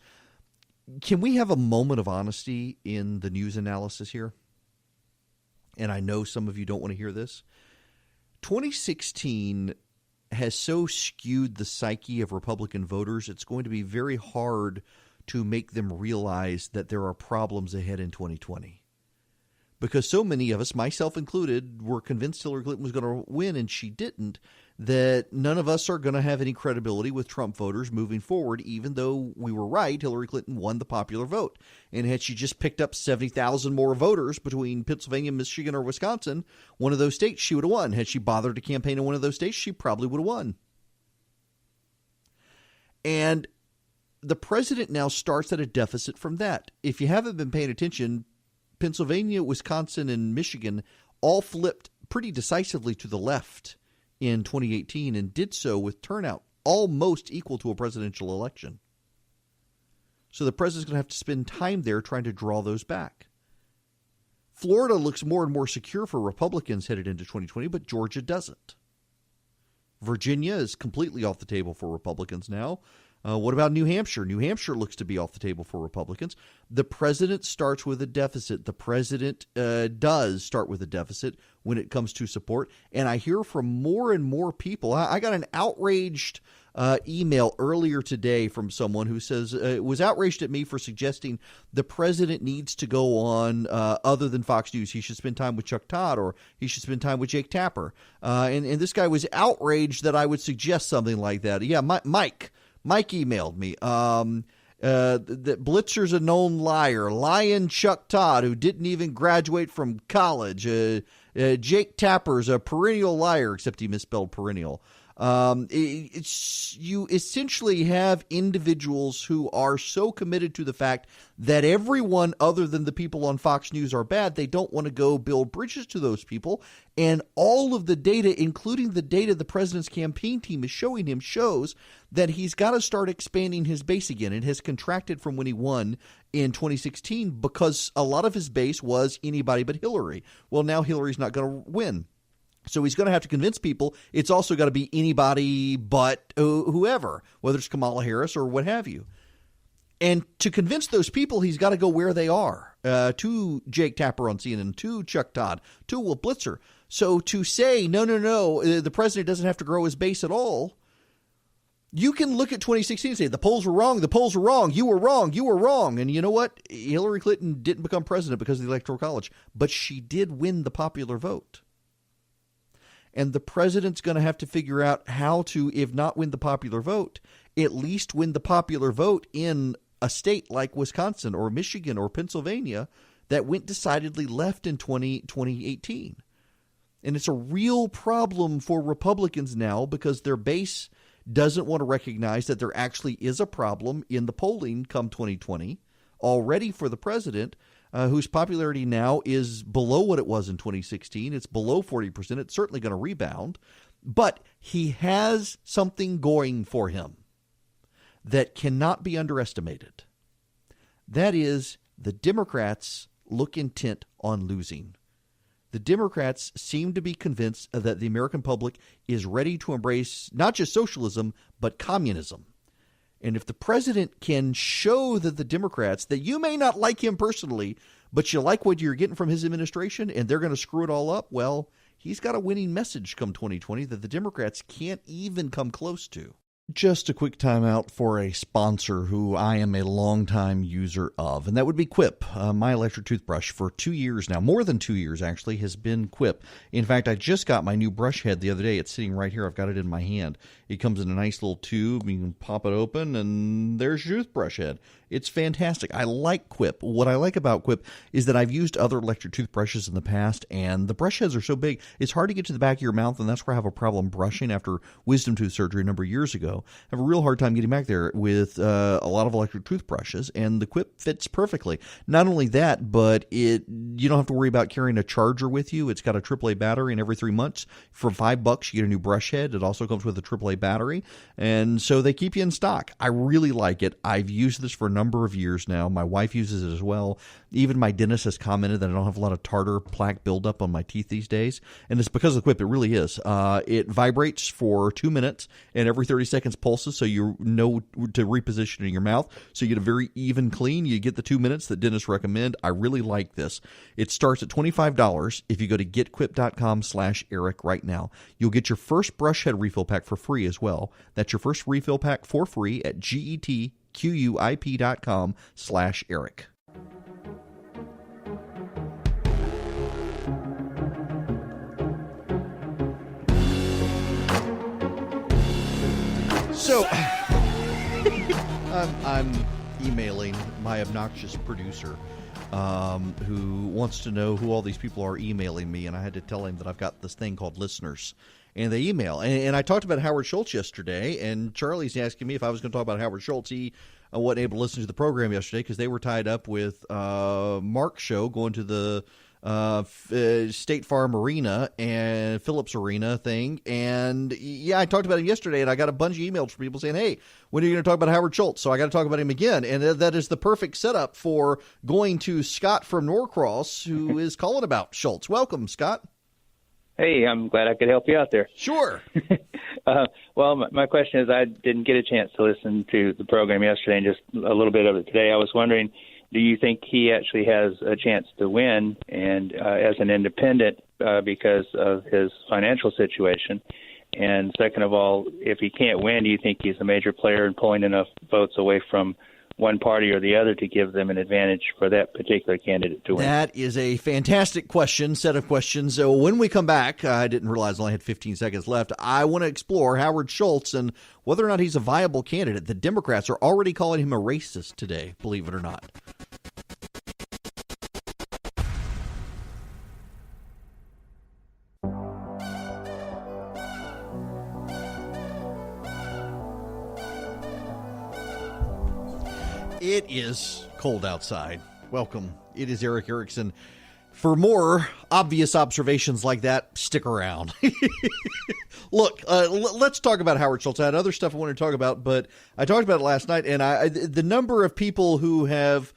Can we have a moment of honesty in the news analysis here? And I know some of you don't want to hear this. 2016 has so skewed the psyche of Republican voters, it's going to be very hard to make them realize that there are problems ahead in 2020. Because so many of us, myself included, were convinced Hillary Clinton was going to win, and she didn't, that none of us are going to have any credibility with Trump voters moving forward, even though we were right. Hillary Clinton won the popular vote. And had she just picked up 70,000 more voters between Pennsylvania, Michigan, or Wisconsin, one of those states, she would have won. Had she bothered to campaign in one of those states, she probably would have won. And the president now starts at a deficit from that. If you haven't been paying attention, Pennsylvania, Wisconsin, and Michigan all flipped pretty decisively to the left in 2018 and did so with turnout almost equal to a presidential election. So the president's going to have to spend time there trying to draw those back. Florida looks more and more secure for Republicans headed into 2020, but Georgia doesn't. Virginia is completely off the table for Republicans now. What about New Hampshire? New Hampshire looks to be off the table for Republicans. The president starts with a deficit. The president does start with a deficit when it comes to support. And I hear from more and more people. I got an outraged email earlier today from someone who says was outraged at me for suggesting the president needs to go on other than Fox News. He should spend time with Chuck Todd, or he should spend time with Jake Tapper. And this guy was outraged that I would suggest something like that. Yeah, Mike emailed me that Blitzer's a known liar. Lying Chuck Todd, who didn't even graduate from college. Jake Tapper's a perennial liar, except he misspelled perennial. You essentially have individuals who are so committed to the fact that everyone other than the people on Fox News are bad, they don't want to go build bridges to those people. And all of the data, including the data the president's campaign team is showing him, shows that he's got to start expanding his base again. It has contracted from when he won in 2016 because a lot of his base was anybody but Hillary. Well, now Hillary's not going to win. So he's going to have to convince people it's also got to be anybody but whoever, whether it's Kamala Harris or what have you. And to convince those people, he's got to go where they are, to Jake Tapper on CNN, to Chuck Todd, to Will Blitzer. So to say, no, the president doesn't have to grow his base at all, you can look at 2016 and say, the polls were wrong, you were wrong. And you know what? Hillary Clinton didn't become president because of the Electoral College, but she did win the popular vote. And the president's going to have to figure out how to, if not win the popular vote, at least win the popular vote in a state like Wisconsin or Michigan or Pennsylvania that went decidedly left in 2018. And it's a real problem for Republicans now because their base doesn't want to recognize that there actually is a problem in the polling come 2020 already for the president, whose popularity now is below what it was in 2016. It's below 40%. It's certainly going to rebound. But he has something going for him that cannot be underestimated. That is, the Democrats look intent on losing. The Democrats seem to be convinced that the American public is ready to embrace not just socialism, but communism. And if the president can show that the Democrats, that you may not like him personally, but you like what you're getting from his administration and they're going to screw it all up, well, he's got a winning message come 2020 that the Democrats can't even come close to. Just a quick timeout for a sponsor who I am a longtime user of, and that would be Quip. My electric toothbrush for 2 years now, more than 2 years actually, has been Quip. In fact, I just got my new brush head the other day. It's sitting right here. I've got it in my hand. It comes in a nice little tube. You can pop it open, and there's your toothbrush head. It's fantastic. I like Quip. What I like about Quip is that I've used other electric toothbrushes in the past, and the brush heads are so big, it's hard to get to the back of your mouth, and that's where I have a problem brushing after wisdom tooth surgery a number of years ago. I have a real hard time getting back there with a lot of electric toothbrushes, and the Quip fits perfectly. Not only that, but you don't have to worry about carrying a charger with you. It's got a AAA battery, and every 3 months, for $5, you get a new brush head. It also comes with a AAA battery, and so they keep you in stock. I really like it. I've used this for a number of years now. My wife uses it as well. Even my dentist has commented that I don't have a lot of tartar plaque buildup on my teeth these days, and it's because of the Quip. It really is. It vibrates for 2 minutes, and every 30 seconds pulses, so you know to reposition in your mouth, so you get a very even clean. You get the 2 minutes that dentists recommend. I really like this. It starts at $25 if you go to getquip.com/Eric right now. You'll get your first brush head refill pack for free as well. That's your first refill pack for free at getquip.com/Eric. So I'm emailing my obnoxious producer who wants to know who all these people are emailing me, and I had to tell him that I've got this thing called listeners. And they email. And I talked about Howard Schultz yesterday, and Charlie's asking me if I was going to talk about Howard Schultz. He wasn't able to listen to the program yesterday because they were tied up with Mark's show going to the State Farm Arena and Phillips Arena thing. And yeah, I talked about him yesterday, and I got a bunch of emails from people saying, hey, when are you going to talk about Howard Schultz? So I got to talk about him again. And that is the perfect setup for going to Scott from Norcross, who is calling about Schultz. Welcome, Scott. Hey, I'm glad I could help you out there. Sure. Well, my question is, I didn't get a chance to listen to the program yesterday and just a little bit of it today. I was wondering, do you think he actually has a chance to win and as an independent because of his financial situation? And second of all, if he can't win, do you think he's a major player in pulling enough votes away from one party or the other to give them an advantage for that particular candidate to win? That is a fantastic set of questions. So when we come back, I didn't realize I only had 15 seconds left. I want to explore Howard Schultz and whether or not he's a viable candidate. The Democrats are already calling him a racist today, believe it or not. It is cold outside. Welcome. It is Erick Erickson. For more obvious observations like that, stick around. Look, let's talk about Howard Schultz. I had other stuff I wanted to talk about, but I talked about it last night, and the number of people who have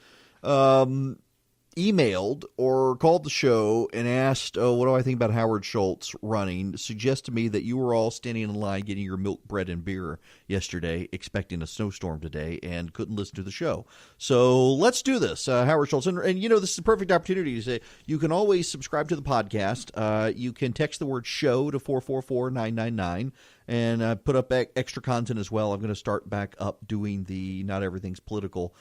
emailed or called the show and asked, what do I think about Howard Schultz running, suggests to me that you were all standing in line getting your milk, bread, and beer yesterday, expecting a snowstorm today, and couldn't listen to the show. So let's do this. Howard Schultz. And you know, this is the perfect opportunity to say you can always subscribe to the podcast. You can text the word show to 444-999 and put up extra content as well. I'm going to start back up doing the Not Everything's Political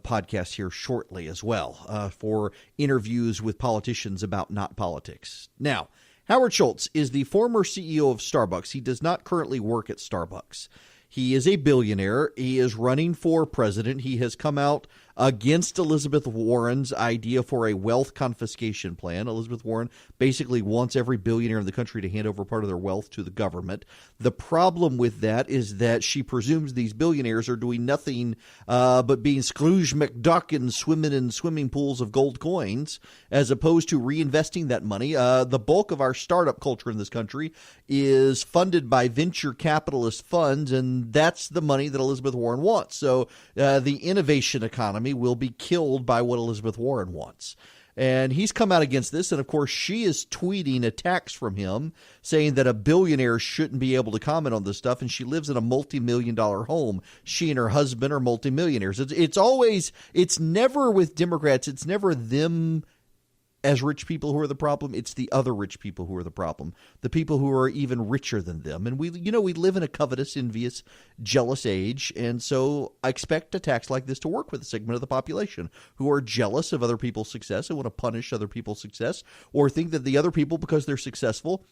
podcast here shortly as well for interviews with politicians about not politics. Now, Howard Schultz is the former CEO of Starbucks. He does not currently work at Starbucks. He is a billionaire. He is running for president. He has come out against Elizabeth Warren's idea for a wealth confiscation plan. Elizabeth Warren basically wants every billionaire in the country to hand over part of their wealth to the government. The problem with that is that she presumes these billionaires are doing nothing but being Scrooge McDuck and swimming in swimming pools of gold coins, as opposed to reinvesting that money. The bulk of our startup culture in this country is funded by venture capitalist funds, and that's the money that Elizabeth Warren wants. So the innovation economy will be killed by what Elizabeth Warren wants. And he's come out against this. And, of course, she is tweeting attacks from him saying that a billionaire shouldn't be able to comment on this stuff. And she lives in a multi-million-dollar home. She and her husband are multimillionaires. It's never with Democrats. It's never them as rich people who are the problem. It's the other rich people who are the problem, the people who are even richer than them. And we live in a covetous, envious, jealous age. And so I expect attacks like this to work with a segment of the population who are jealous of other people's success and want to punish other people's success, or think that the other people, because they're successful,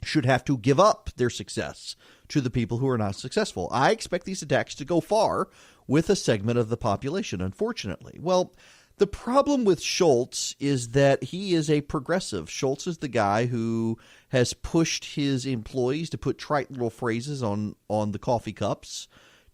should have to give up their success to the people who are not successful. I expect these attacks to go far with a segment of the population, unfortunately. Well, the problem with Schultz is that he is a progressive. Schultz is the guy who has pushed his employees to put trite little phrases on the coffee cups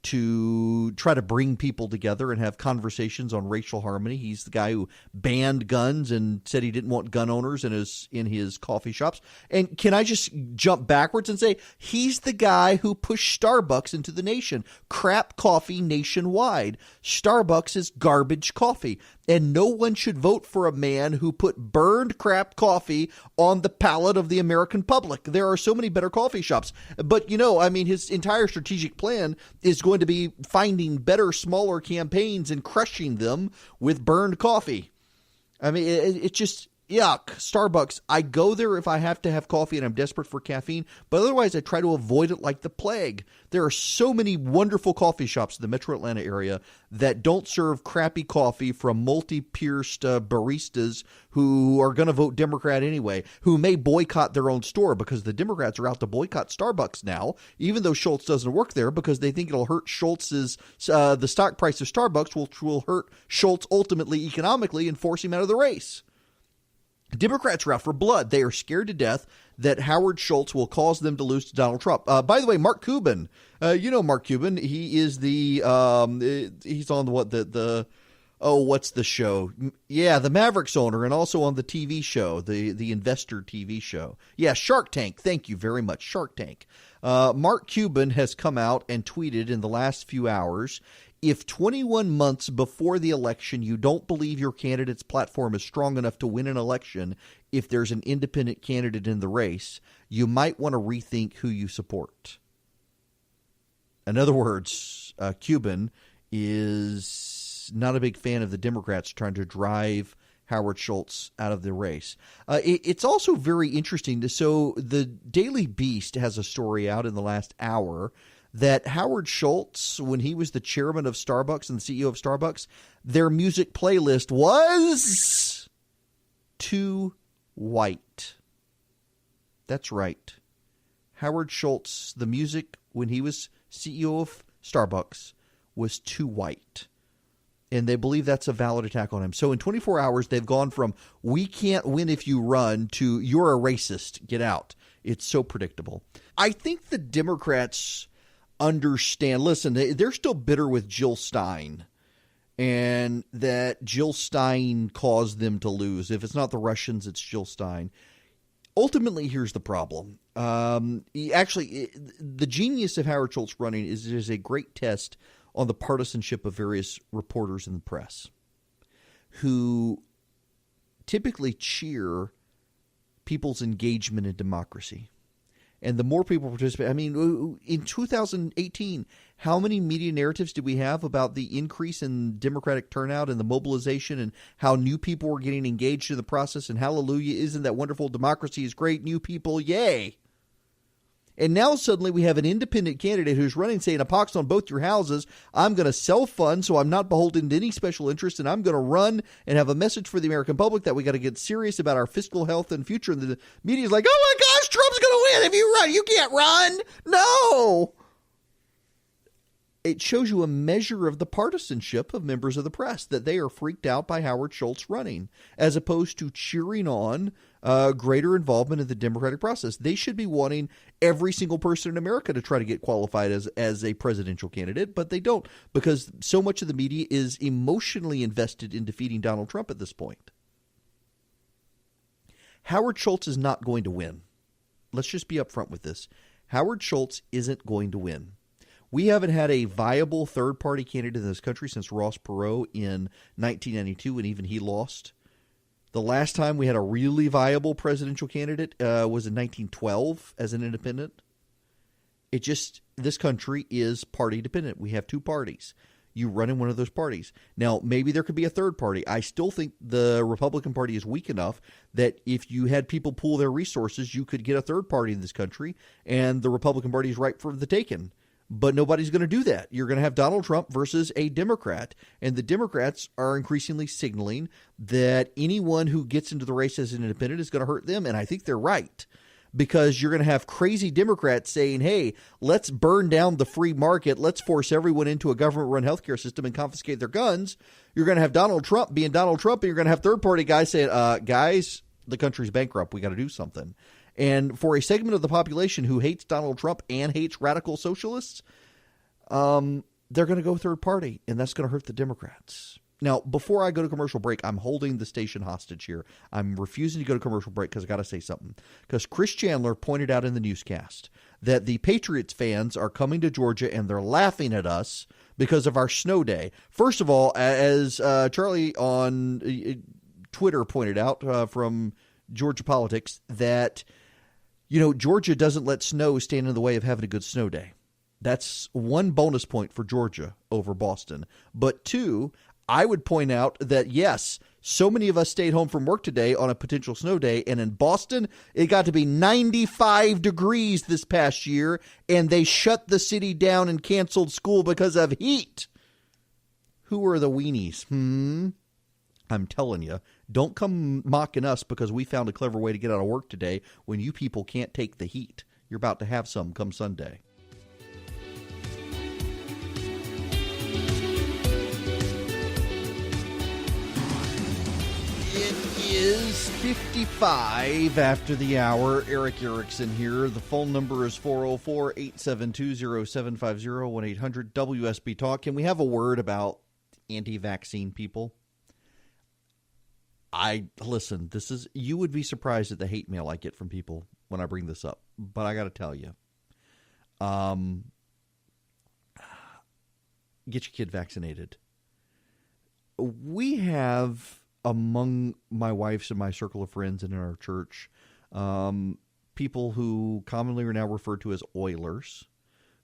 to try to bring people together and have conversations on racial harmony. He's the guy who banned guns and said he didn't want gun owners in his coffee shops. And can I just jump backwards and say he's the guy who pushed Starbucks into the nation? Crap coffee nationwide. Starbucks is garbage coffee. And no one should vote for a man who put burned crap coffee on the palate of the American public. There are so many better coffee shops. But, his entire strategic plan is going to be finding better, smaller campaigns and crushing them with burned coffee. It's just yuck. Starbucks, I go there if I have to have coffee and I'm desperate for caffeine, but otherwise I try to avoid it like the plague. There are so many wonderful coffee shops in the metro Atlanta area that don't serve crappy coffee from multi-pierced baristas who are going to vote Democrat anyway, who may boycott their own store because the Democrats are out to boycott Starbucks now, even though Schultz doesn't work there, because they think it'll hurt Schultz's, the stock price of Starbucks will hurt Schultz ultimately economically and force him out of the race. Democrats are out for blood. They are scared to death that Howard Schultz will cause them to lose to Donald Trump. By the way, Mark Cuban, Mark Cuban, he is he's on what's the show? Yeah, the Mavericks owner, and also on the TV show, the investor TV show. Yeah, Shark Tank. Thank you very much, Shark Tank. Mark Cuban has come out and tweeted in the last few hours, if 21 months before the election you don't believe your candidate's platform is strong enough to win an election, if there's an independent candidate in the race, you might want to rethink who you support. In other words, Cuban is not a big fan of the Democrats trying to drive Howard Schultz out of the race. It's also very interesting. So the Daily Beast has a story out in the last hour that Howard Schultz, when he was the chairman of Starbucks and the CEO of Starbucks, their music playlist was too white. That's right. Howard Schultz, the music when he was CEO of Starbucks was too white. And they believe that's a valid attack on him. So in 24 hours, they've gone from we can't win if you run to you're a racist, get out. It's so predictable. I think the Democrats understand. Listen, they're still bitter with Jill Stein. and that Jill Stein caused them to lose. If it's not the Russians, it's Jill Stein. Ultimately, here's the problem. The genius of Howard Schultz running is it is a great test on the partisanship of various reporters in the press who typically cheer people's engagement in democracy. And the more people participate, I mean, in 2018, how many media narratives did we have about the increase in Democratic turnout and the mobilization and how new people were getting engaged in the process? And hallelujah, isn't that wonderful? Democracy is great. New people, yay. And now suddenly we have an independent candidate who's running saying, a pox on both your houses. I'm going to self-fund so I'm not beholden to any special interest, and I'm going to run and have a message for the American public that we got to get serious about our fiscal health and future. And the media's like, oh my gosh, Trump's going to win if you run. You can't run. No. It shows you a measure of the partisanship of members of the press, that they are freaked out by Howard Schultz running, as opposed to cheering on greater involvement in the democratic process. They should be wanting every single person in America to try to get qualified as a presidential candidate, but they don't, because so much of the media is emotionally invested in defeating Donald Trump at this point. Howard Schultz is not going to win. Let's just be upfront with this. Howard Schultz isn't going to win. We haven't had a viable third-party candidate in this country since Ross Perot in 1992, and even he lost. The last time we had a really viable presidential candidate was in 1912 as an independent. This country is party dependent. We have two parties. You run in one of those parties. Now, maybe there could be a third party. I still think the Republican Party is weak enough that if you had people pool their resources, you could get a third party in this country, and the Republican Party is ripe for the taking. But nobody's going to do that. You're going to have Donald Trump versus a Democrat. And the Democrats are increasingly signaling that anyone who gets into the race as an independent is going to hurt them. And I think they're right, because you're going to have crazy Democrats saying, hey, let's burn down the free market. Let's force everyone into a government-run healthcare system and confiscate their guns. You're going to have Donald Trump being Donald Trump, and you're going to have third-party guys saying, guys, the country's bankrupt. We got to do something. And for a segment of the population who hates Donald Trump and hates radical socialists, they're going to go third party, and that's going to hurt the Democrats. Now, before I go to commercial break, I'm holding the station hostage here. I'm refusing to go to commercial break because I got to say something. Because Chris Chandler pointed out in the newscast that the Patriots fans are coming to Georgia and they're laughing at us because of our snow day. First of all, as Charlie on Twitter pointed out from Georgia Politics, that Georgia doesn't let snow stand in the way of having a good snow day. That's one bonus point for Georgia over Boston. But two, I would point out that, yes, so many of us stayed home from work today on a potential snow day. And in Boston, it got to be 95 degrees this past year, and they shut the city down and canceled school because of heat. Who are the weenies? I'm telling you. Don't come mocking us because we found a clever way to get out of work today when you people can't take the heat. You're about to have some come Sunday. It is 55 after the hour. Eric Erickson here. The phone number is 404-872-0750, 1-800 WSB Talk. Can we have a word about anti-vaccine people? Listen, you would be surprised at the hate mail I get from people when I bring this up, but I got to tell you, get your kid vaccinated. We have, among my wife's and my circle of friends and in our church, people who commonly are now referred to as oilers,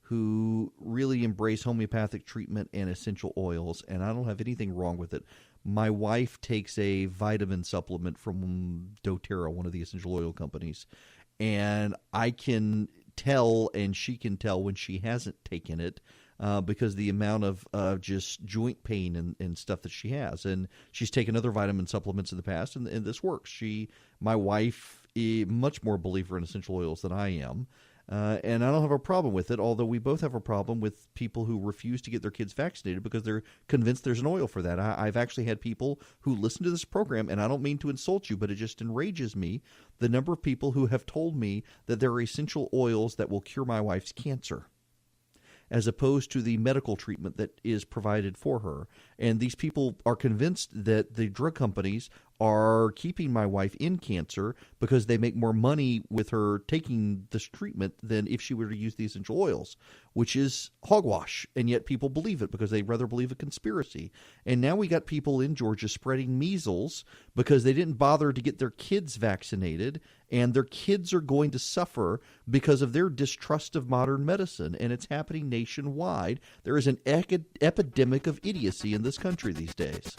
who really embrace homeopathic treatment and essential oils, and I don't have anything wrong with it. My wife takes a vitamin supplement from doTERRA, one of the essential oil companies, and I can tell and she can tell when she hasn't taken it because the amount of just joint pain and stuff that she has. And she's taken other vitamin supplements in the past, and this works. My wife is much more a believer in essential oils than I am. And I don't have a problem with it, although we both have a problem with people who refuse to get their kids vaccinated because they're convinced there's an oil for that. I've actually had people who listen to this program, and I don't mean to insult you, but it just enrages me, the number of people who have told me that there are essential oils that will cure my wife's cancer, as opposed to the medical treatment that is provided for her. And these people are convinced that the drug companies are keeping my wife in cancer because they make more money with her taking this treatment than if she were to use the essential oils, which is hogwash. And yet people believe it because they rather believe a conspiracy. And now we got people in Georgia spreading measles because they didn't bother to get their kids vaccinated, and their kids are going to suffer because of their distrust of modern medicine. And it's happening nationwide. There is an epidemic of idiocy in this country these days.